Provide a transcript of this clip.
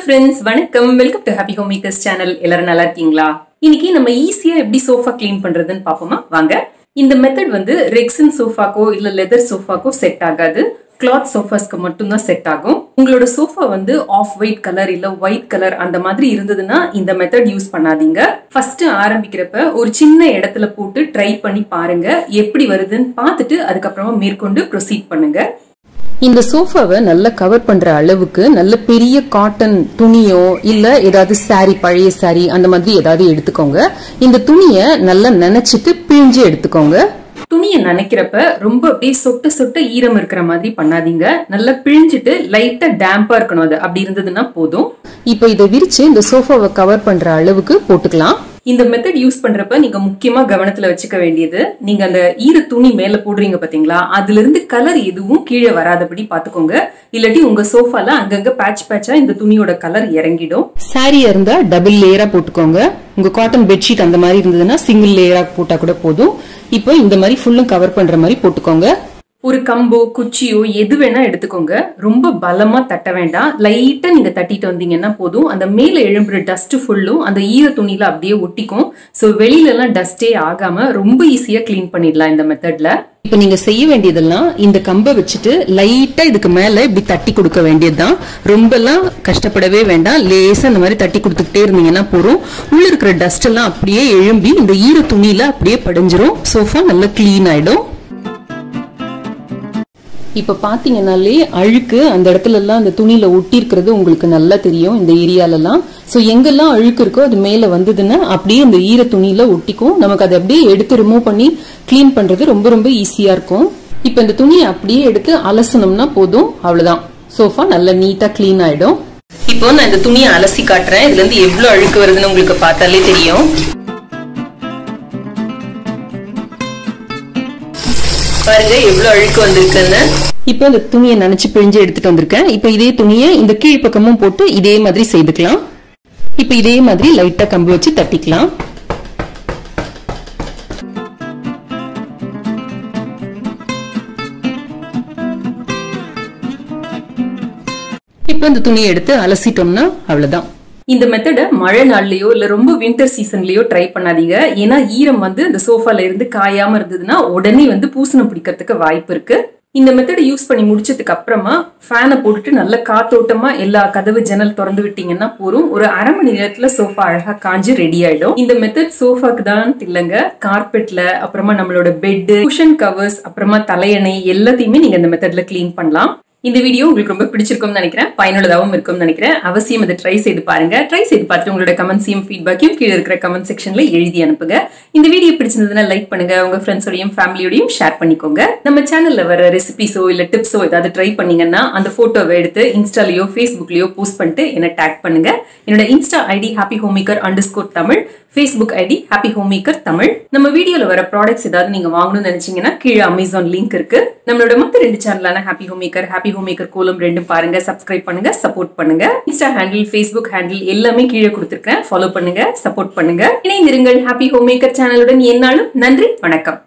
friends, வணக்கம். Welcome to happy home makers channel. எல்லாரும் நல்லா இருக்கீங்களா? இன்னைக்கு நம்ம ஈஸியா எப்படி சோஃபா க்ளீன் பண்றதுன்னு பாப்போமா? வாங்க. இந்த மெத்தட் வந்து ரெக்ஸன் சோஃபாக்கோ இல்ல லெதர் சோஃபாக்கோ செட் ஆகாது. கிளாத் சோஃபாஸ்க்கு மட்டும் தான் செட் ஆகும். உங்களோட சோஃபா வந்து ஆஃப் ஒயிட் கலர் இல்ல ஒயிட் கலர் அந்த மாதிரி இருந்ததுன்னா இந்த மெத்தட் யூஸ் பண்ணாதீங்க. ஃபர்ஸ்ட் ஆரம்பிக்கிறப்ப ஒரு சின்ன இடத்துல போட்டு ட்ரை பண்ணி பாருங்க. எப்படி வருதுன்னு பார்த்துட்டு அதுக்கப்புறமா மேற்கொண்டு ப்ரொசீட் பண்ணுங்க. இந்த சோஃபாவை நல்லா கவர் பண்ற அளவுக்கு நல்ல பெரிய காட்டன் துணியோ இல்ல ஏதாவது சாரி, பழைய சாரி அந்த மாதிரி ஏதாவது எடுத்துக்கோங்க. இந்த துணியை நல்லா நனைச்சிட்டு பிழிஞ்சு எடுத்துக்கோங்க. துணியை நனைக்கிறப்ப ரொம்ப அப்படியே சொட்ட சொட்ட ஈரம் இருக்கிற மாதிரி பண்ணாதீங்க. நல்லா பிழிஞ்சிட்டு லைட்டா டேம்பா இருக்கணும். அது அப்படி இருந்ததுன்னா போதும். இப்ப இதை விரிச்சு இந்த சோஃபாவை கவர் பண்ற அளவுக்கு போட்டுக்கலாம். இந்த மெத்தட் யூஸ் பண்றப்ப நீங்க முக்கியமா கவனத்துல வச்சுக்க வேண்டியது, நீங்க அந்த ஈர துணி மேல போடுறீங்க பாத்தீங்களா, அதுல இருந்து கலர் எதுவும் கீழே வராதபடி பாத்துக்கோங்க. இல்லாட்டி உங்க சோஃபால அங்கங்க பேட்ச் பேட்சா இந்த துணியோட கலர் இறங்கிடும். சாரியா இருந்தா டபுள் லேயரா போட்டுக்கோங்க. உங்க காட்டன் பெட்ஷீட் அந்த மாதிரி இருந்ததுன்னா சிங்கிள் லேயரா போட்டா கூட போதும். இப்போ இந்த மாதிரி ஃபுல்லும் கவர் பண்ற மாதிரி போட்டுக்கோங்க. ஒரு கம்போ குச்சியோ எது வேணா எடுத்துக்கோங்க. ரொம்ப பலமா தட்ட வேண்டாம். லைட்டா நீங்க தட்டிட்டு வந்தீங்கன்னா போதும். அந்த மேல எழும்புற டஸ்ட் ஃபுல்லும் அந்த ஈர துணியில அப்படியே ஒட்டிக்கும். சோ வெளியில எல்லாம் டஸ்டே ஆகாம ரொம்ப ஈஸியா கிளீன் பண்ணிடலாம் இந்த மெத்தட்ல. இப்ப நீங்க செய்ய வேண்டியதெல்லாம் இந்த கம்பை வச்சுட்டு லைட்டா இதுக்கு மேல இப்படி தட்டி கொடுக்க வேண்டியதுதான். ரொம்ப எல்லாம் கஷ்டப்படவே வேண்டாம். லேசா இந்த மாதிரி தட்டி கொடுத்துக்கிட்டே இருந்தீங்கன்னா போதும். உள்ள இருக்கிற டஸ்ட் எல்லாம் அப்படியே எழும்பி இந்த ஈர துணியில அப்படியே படிஞ்சிரும். சோஃபா நல்லா கிளீன் ஆயிடும். இப்ப பாத்தீங்கன்னாலே அழுக்கு அந்த இடத்துல எல்லாம் அந்த துணியில ஒட்டி இருக்கிறது உங்களுக்கு நல்லா தெரியும். இந்த ஏரியால எல்லாம் சோ எங்கெல்லாம் அழுக்கு இருக்கோ அது மேல வந்ததுன்னா அப்படியே இந்த ஈர துணியில ஒட்டிக்கும். நமக்கு அதை அப்படியே எடுத்து ரிமூவ் பண்ணி கிளீன் பண்றது ரொம்ப ரொம்ப ஈஸியா இருக்கும். இப்ப இந்த துணியை அப்படியே எடுத்து அலசணும்னா போதும். அவ்வளவுதான், சோஃபா நல்லா நீட்டா கிளீன் ஆயிடும். இப்போ நான் இந்த துணியை அலசி காட்டுறேன். இதுல இருந்து எவ்வளவு அழுக்கு வருதுன்னு உங்களுக்கு பார்த்தாலே தெரியும். பாருங்க எவ்வளவு அழுக்கு வந்திருக்குன்னு. இப்ப இந்த துணியை நனைச்சு பிழிஞ்சு எடுத்துட்டு வந்திருக்கேன். இப்ப இதே துணியை இந்த கீழ் பக்கமும் போட்டு இதே மாதிரி செய்துக்கலாம். இப்ப இதே மாதிரி லைட்டா கம்பு வச்சு தட்டிக்கலாம். இப்ப இந்த துணியை எடுத்து அலசிட்டோம்னா அவ்வளவுதான். இந்த மெத்தட மழை நாள்லயோ இல்ல ரொம்ப வின்டர் சீசன்லயோ ட்ரை பண்ணாதீங்க. ஏன்னா ஈரம் வந்து இந்த சோஃபால இருந்து காயாம இருந்ததுன்னா உடனே வந்து பூசணம் பிடிக்கிறதுக்கு வாய்ப்பு இருக்கு. இந்த மெத்தடை யூஸ் பண்ணி முடிச்சதுக்கு அப்புறமா ஃபேனை போட்டுட்டு நல்ல காத்தோட்டமா எல்லா கதவு ஜன்னல் திறந்து விட்டீங்கன்னா போதும். ஒரு அரை மணி நேரத்துல சோஃபா அழகா காஞ்சு ரெடி ஆயிடும். இந்த மெத்தட் சோஃபாக்கு தான் இல்லங்க, கார்பெட்ல, அப்புறமா நம்மளோட பெட், குஷன் கவர்ஸ், அப்புறமா தலையணை எல்லாத்தையுமே நீங்க இந்த மெத்தட்ல கிளீன் பண்ணலாம். இந்த வீடியோ உங்களுக்கு ரொம்ப பிடிச்சிருக்கும்னு நினைக்கிறேன். பயனுள்ளதாகவும் இருக்கும்னு நினைக்கிறேன். அவசியம் இதை ட்ரை செய்து பாருங்க. ட்ரை செய்து பார்த்துட்டு உங்களோட கமெண்ட்ஸையும் ஃபீட்பேக்கையும் கீழே இருக்கிற கமெண்ட் செக்ஷன்ல எழுதி அனுப்புங்க. இந்த வீடியோ பிடிச்சிருந்ததுன்னா லைக் பண்ணுங்க. உங்க ஃப்ரெண்ட்ஸோடையும் ஃபேமிலியோடையும் ஷேர் பண்ணிக்கோங்க. நம்ம சேனல்ல வர ரெசிபிஸோ இல்ல டிப்ஸோ ஏதாவது ட்ரை பண்ணீங்கன்னா அந்த போட்டோவை எடுத்து இன்ஸ்டாலயோ ஃபேஸ்புக்லயோ போஸ்ட் பண்ணிட்டு என்ன டேக் பண்ணுங்க. என்னோட இன்ஸ்டா ஐடி happyhomemaker_தமிழ், Facebook ஐடி happyhomemaker தமிழ். நம்ம வீடியோல வர ப்ராடக்ட்ஸ் ஏதாவது நீங்க வாங்கணும்னு நினைச்சீங்கன்னா கீழே அமேசான் லிங்க் இருக்கு. நம்மளோட மத்த 2 சேனலான ஹாப்பி ஹோம்மேக்கர் கோலம் 2 பாருங்க, சப்ஸ்கிரைப் பண்ணுங்க, சப்போர்ட் பண்ணுங்க. இன்ஸ்டா ஹேண்டில், Facebook ஹேண்டில் எல்லாமே கீழே கொடுத்திருக்கேன். ஃபாலோ பண்ணுங்க, சப்போர்ட் பண்ணுங்க. இணைந்திருங்கள் ஹாப்பி ஹோம்மேக்கர் சேனலுடன். என்னாலும் நன்றி, வணக்கம்.